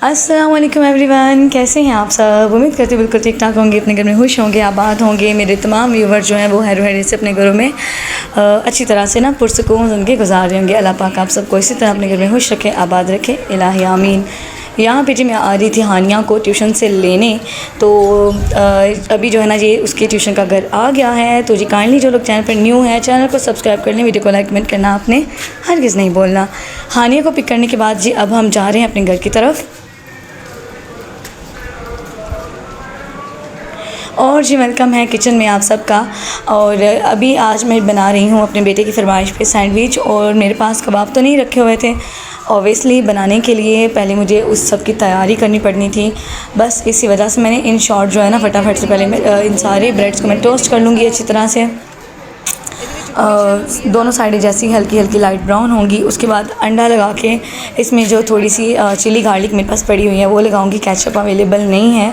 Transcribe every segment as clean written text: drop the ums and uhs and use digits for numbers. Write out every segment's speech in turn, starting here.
अस्सलाम वालेकुम एवरीवन, कैसे हैं आप सब। उम्मीद करते बिल्कुल ठीक ठाक होंगे, अपने घर में खुश होंगे, आबाद होंगे। मेरे तमाम व्यूवर जो हैं वो हैर हैर से अपने घरों में अच्छी तरह से ना पुरसकून ज़िंदगी गुजार रहे होंगे। अल्लाह पाक आप सबको इसी तरह अपने घर में खुश रखे, आबाद रखे, इलाही आमीन। यहाँ पे जी मैं आ रही थी हानिया को ट्यूशन से लेने, तो अभी जो है ना ये उसके ट्यूशन का घर आ गया है। तो जी काइंडली जो लोग चैनल पर न्यू है चैनल को सब्सक्राइब कर लें, वीडियो को लाइक कमेंट करना आपने हरगिज़ नहीं बोलना। हानिया को पिक करने के बाद जी अब हम जा रहे हैं अपने घर की तरफ। और जी वेलकम है किचन में आप सबका। और अभी आज मैं बना रही हूँ अपने बेटे की फरमाइश पे सैंडविच, और मेरे पास कबाब तो नहीं रखे हुए थे। ऑब्वियसली बनाने के लिए पहले मुझे उस सब की तैयारी करनी पड़नी थी, बस इसी वजह से मैंने इन शॉर्ट जो है ना फटाफट से पहले मैं इन सारे ब्रेड्स को मैं टोस्ट कर लूँगी अच्छी तरह से। दोनों साइडें जैसी हल्की हल्की लाइट ब्राउन होंगी, उसके बाद अंडा लगा के इसमें जो थोड़ी सी चिली गार्लिक मेरे पास पड़ी हुई है वो लगाऊंगी। केचप अवेलेबल नहीं है,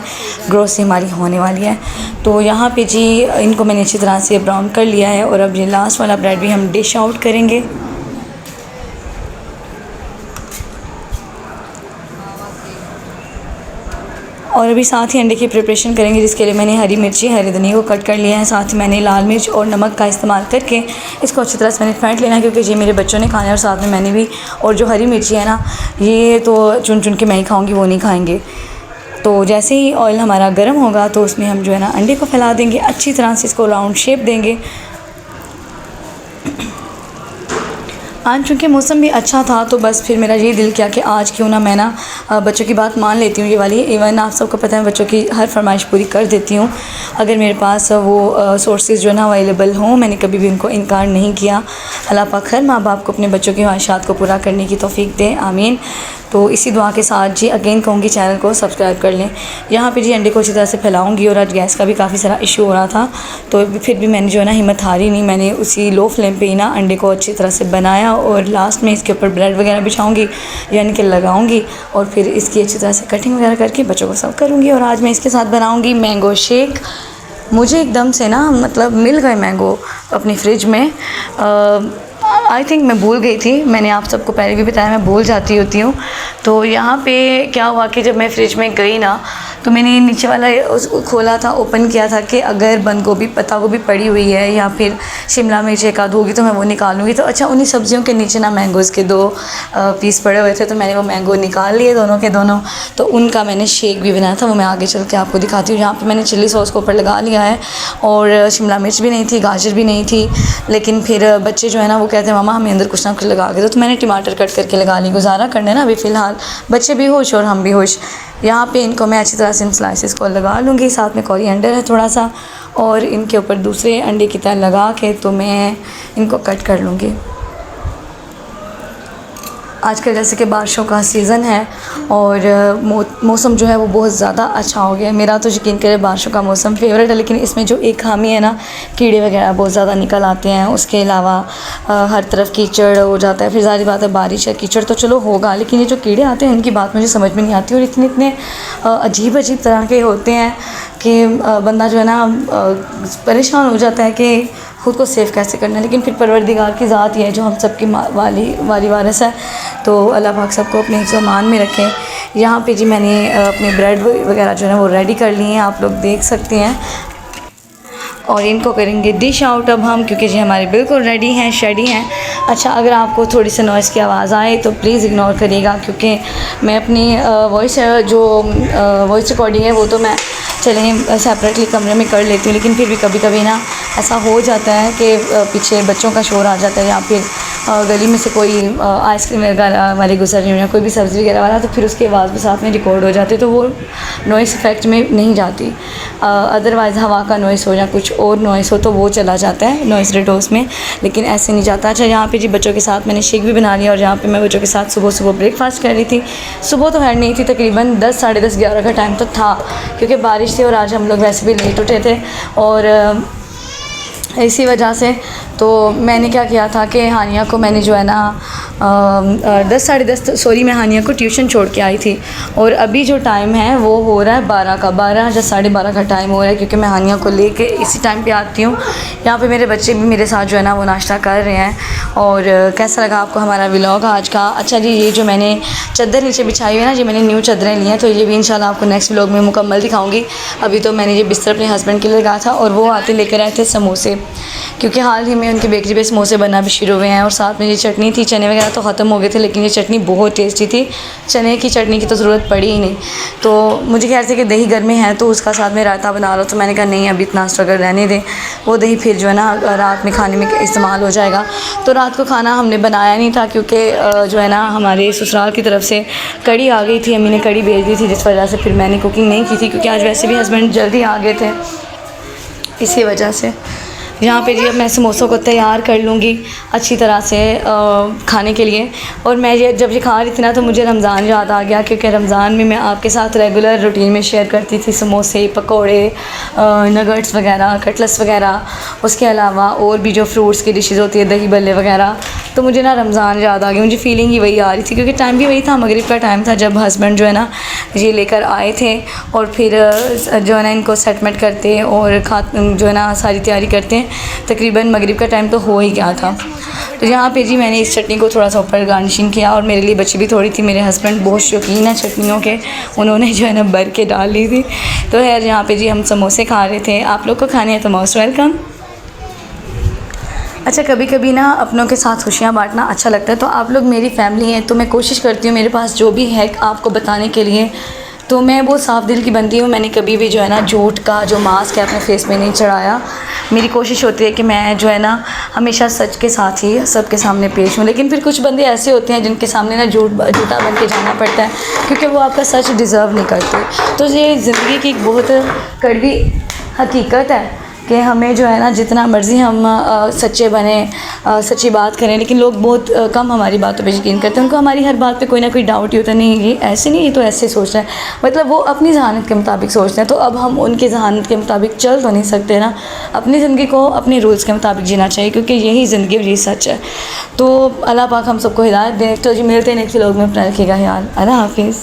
ग्रोसरी हमारी होने वाली है। तो यहाँ पे जी इनको मैंने अच्छी तरह से ब्राउन कर लिया है, और अब ये लास्ट वाला ब्रेड भी हम डिश आउट करेंगे। और अभी साथ ही अंडे की प्रिपरेशन करेंगे, जिसके लिए मैंने हरी मिर्ची हरी धनिया को कट कर लिया है। साथ ही मैंने लाल मिर्च और नमक का इस्तेमाल करके इसको अच्छी तरह से मैंने फेंट लेना है, क्योंकि ये मेरे बच्चों ने खाना है और साथ में मैंने भी। और जो हरी मिर्ची है ना ये तो चुन चुन के मैं ही खाऊँगी, वो नहीं खाएँगे। तो जैसे ही ऑयल हमारा गर्म होगा तो उसमें हम जो है ना अंडे को फैला देंगे, अच्छी तरह से इसको राउंड शेप देंगे। आज चूँकि मौसम भी अच्छा था तो बस फिर मेरा ये दिल किया कि आज क्यों ना मैं ना बच्चों की बात मान लेती हूँ ये वाली। इवन आप सबको पता है बच्चों की हर फरमाइश पूरी कर देती हूँ, अगर मेरे पास वो सोर्सेज जो है ना अवेलेबल हों। मैंने कभी भी उनको इनकार नहीं किया। अल्लाह पाक हर माँ बाप को अपने बच्चों की ख्वाहिशात को पूरा करने की तौफीक दे, आमीन। तो इसी दुआ के साथ जी अगेन कहूँगी चैनल को सब्सक्राइब कर लें। यहाँ पे जी अंडे को अच्छी तरह से फैलाऊँगी, और आज गैस का भी काफ़ी सारा इशू हो रहा था तो फिर भी मैंने जो है ना हिम्मत हारी नहीं। मैंने उसी लो फ्लेम पे ही ना अंडे को अच्छी तरह से बनाया, और लास्ट में इसके ऊपर ब्रेड वगैरह बिछाऊँगी यानी कि लगाऊँगी, और फिर इसकी अच्छी तरह से कटिंग वगैरह करके बच्चों को सर्व करूँगी। और आज मैं इसके साथ बनाऊँगी मैंगो शेक। मुझे एकदम से ना मतलब मिल गए मैंगो अपनी फ्रिज में। आई थिंक मैं भूल गई थी, मैंने आप सबको पहले भी बताया मैं भूल जाती होती हूँ। तो यहाँ पे क्या हुआ कि जब मैं फ्रिज में गई ना तो मैंने नीचे वाला खोला था, ओपन किया था कि अगर बंद गोभी पत्ता गोभी पड़ी हुई है या फिर शिमला मिर्च एक आध होगी तो मैं वो निकालूंगी। तो अच्छा उन्हीं सब्जियों के नीचे ना मैंगोज़ के 2 पीस पड़े हुए थे, तो मैंने वो मैंगो निकाल लिए दोनों के दोनों। तो उनका मैंने शेक भी बनाया था, वो मैं आगे चल के आपको दिखाती हूँ। यहाँ पर मैंने चिल्ली सॉस को ऊपर लगा लिया है, और शिमला मिर्च भी नहीं थी, गाजर भी नहीं थी, लेकिन फिर बच्चे जो है ना वो कहते हैं मामा हमें अंदर कुछ ना कुछ लगा के दो, तो मैंने टमाटर कट करके लगा ली। गुजारा करना ना अभी फ़िलहाल, बच्चे भी खुश और हम भी खुश। यहाँ पे इनको मैं अच्छी तरह से इन स्लाइसेस को लगा लूँगी, साथ में कोरिएंडर है थोड़ा सा, और इनके ऊपर दूसरे अंडे की तरह लगा के तो मैं इनको कट कर लूँगी। आजकल जैसे कि बारिशों का सीज़न है और मौसम जो है वो बहुत ज़्यादा अच्छा हो गया है। मेरा तो यकीन करें बारिशों का मौसम फेवरेट है, लेकिन इसमें जो एक खामी है ना कीड़े वगैरह बहुत ज़्यादा निकल आते हैं। उसके अलावा हर तरफ कीचड़ हो जाता है। फिर ज़ाहिर बात है बारिश है, कीचड़ तो चलो होगा, लेकिन ये जो कीड़े आते हैं इनकी बात मुझे समझ में नहीं आती, और इतने अजीब तरह के होते हैं कि बंदा जो है ना परेशान हो जाता है कि ख़ुद को सेफ़ कैसे करना है। लेकिन फिर परवरदिगार की ज़ात ही है जो हम सब की वाली वारिस है, तो अल्लाह पाक सबको अपने ज़मान में रखें। यहाँ पे जी मैंने अपने ब्रेड वगैरह जो है वो रेडी कर लिए हैं, आप लोग देख सकते हैं, और इनको करेंगे डिश आउट अब हम, क्योंकि जी हमारे बिल्कुल रेडी हैं शेडी हैं। अच्छा अगर आपको थोड़ी सी नॉइज़ की आवाज़ आए तो प्लीज़ इग्नोर करिएगा, क्योंकि मैं अपनी वॉइस रिकॉर्डिंग है वो तो मैं चलें सेपरेटली कमरे में कर लेती हूँ, लेकिन फिर भी कभी कभी ना ऐसा हो जाता है कि पीछे बच्चों का शोर आ जाता है, या फिर गली में से कोई आइसक्रीम वगैरह वाले गुजर रही हो या कोई भी सब्ज़ी वगैरह वाला, तो फिर उसकी आवाज़ भी साथ में रिकॉर्ड हो जाती है, तो वो नॉइस इफ़ेक्ट में नहीं जाती। अदरवाइज़ हवा का नॉइस हो या कुछ और नॉइस हो तो वो चला जाता है नॉइस रेडोस में, लेकिन ऐसे नहीं जाता। अच्छा यहाँ पे जी बच्चों के साथ मैंने शेक भी बना लिया, और यहाँ पे मैं बच्चों के साथ सुबह ब्रेकफास्ट कर रही थी। सुबह तो खैर नहीं थी, तकरीबन 10 साढ़े 10 11 का टाइम तो था, क्योंकि बारिश थी और आज हम लोग वैसे भी लेट उठे थे, और इसी वजह से तो मैंने क्या किया था कि हानिया को मैंने जो है ना 10 साढ़े 10 सॉरी मैं हानिया को ट्यूशन छोड़ के आई थी, और अभी जो टाइम है वो हो रहा है 12 या 12:30 का टाइम हो रहा है, क्योंकि मैं हानिया को लेके इसी टाइम पे आती हूँ। यहाँ पे मेरे बच्चे भी मेरे साथ जो है ना वो नाश्ता कर रहे हैं। और कैसा लगा आपको हमारा व्लॉग आज का? अच्छा जी, ये जो मैंने चादर नीचे बिछाई हुई है ना, ये मैंने न्यू चादरें ली हैं, तो ये भी इंशाल्लाह आपको नेक्स्ट व्लॉग में मुकम्मल दिखाऊंगी। अभी तो मैंने ये बिस्तर अपने हस्बैंड के लिए लगाया था, और वो आते लेकर आए थे समोसे, क्योंकि हाल ही में उनकी बेकरी पे समोसे बनना भी शुरू हुए हैं। और साथ में ये चटनी थी, चने वगैरह तो ख़त्म हो गए थे, लेकिन ये चटनी बहुत टेस्टी थी। चने की चटनी की तो ज़रूरत पड़ी ही नहीं। तो मुझे कह रहे थे कि दही घर में है तो उसका साथ में रायता बना लो, तो मैंने कहा नहीं, अभी इतना स्ट्रगल रहने दें, वो दही फिर जो है ना रात में खाने में इस्तेमाल हो जाएगा। तो रात को खाना हमने बनाया नहीं था, क्योंकि जो है ना हमारे ससुराल की तरफ से कड़ी आ गई थी, अम्मी ने कड़ी भेज दी थी, जिस वजह से फिर मैंने कुकिंग नहीं की थी, क्योंकि आज वैसे भी हस्बैंड जल्दी आ गए थे, इसी वजह से। यहाँ पे जी अब मैं समोसों को तैयार कर लूँगी अच्छी तरह से खाने के लिए। और मैं जब ये खा रही थी ना, तो मुझे रमज़ान याद आ गया, क्योंकि रमज़ान में मैं आपके साथ रेगुलर रूटीन में शेयर करती थी समोसे, पकोड़े, नगट्स वगैरह, कटलेट्स वगैरह, उसके अलावा और भी जो फ्रूट्स की डिशेज़ होती है, दही बल्ले वगैरह। तो मुझे ना रमज़ान याद आ गया, मुझे फ़ीलिंग ही वही आ रही थी, क्योंकि टाइम भी वही था, मगरिब का टाइम था, जब हस्बैंड जो है ना ये लेकर आए थे, और फिर जो है ना इनको सेटमेंट करते और जो है ना सारी तैयारी करते, तकरीबन मगरिब का टाइम तो हो ही गया था। तो यहाँ पे जी मैंने इस चटनी को थोड़ा सा ऊपर गार्निशिंग किया, और मेरे लिए बची भी थोड़ी थी। मेरे हस्बैंड बहुत शौकीन है चटनियों के, उन्होंने जो है ना भर के डाल ली थी। तो खैर यहाँ पे जी हम समोसे खा रहे थे। आप लोग को खाने हैं तो मोस्ट वेलकम। अच्छा, कभी कभी ना अपनों के साथ खुशियाँ बांटना अच्छा लगता है। तो आप लोग मेरी फैमिली हैं, तो मैं कोशिश करती हूँ मेरे पास जो भी है आपको बताने के लिए, तो मैं बहुत साफ़ दिल की बनती हूँ। मैंने कभी भी जो है ना झूठ का जो मास्क है अपने फेस पे नहीं चढ़ाया। मेरी कोशिश होती है कि मैं जो है ना हमेशा सच के साथ ही सबके सामने पेश हूँ। लेकिन फिर कुछ बंदे ऐसे होते हैं जिनके सामने ना झूठा बन के जाना पड़ता है, क्योंकि वो आपका सच डिज़र्व नहीं करते। तो ये ज़िंदगी की एक बहुत कड़वी हकीकत है कि हमें जो है ना जितना मर्ज़ी हम सच्चे बने, सच्ची बात करें, लेकिन लोग बहुत कम हमारी बातों पे यकीन करते हैं। उनको हमारी हर बात पे कोई ना कोई डाउट ही होता है, नहीं ये ऐसे नहीं, ये तो ऐसे सोच रहा है, मतलब वो अपनी ज़हानत के मुताबिक सोचते हैं। तो अब हम उनकी ज़हानत के मुताबिक चल तो नहीं सकते ना, अपनी ज़िंदगी को अपने रूल्स के मुताबिक जीना चाहिए, क्योंकि यही ज़िंदगी और यही सच है। तो अल्लाह पाक हम सबको हिदायत दे। तो जी मिलते हैं नेक्स्ट व्लॉग में, अपना रखिएगा ख्याल। अल्लाह हाफिज़।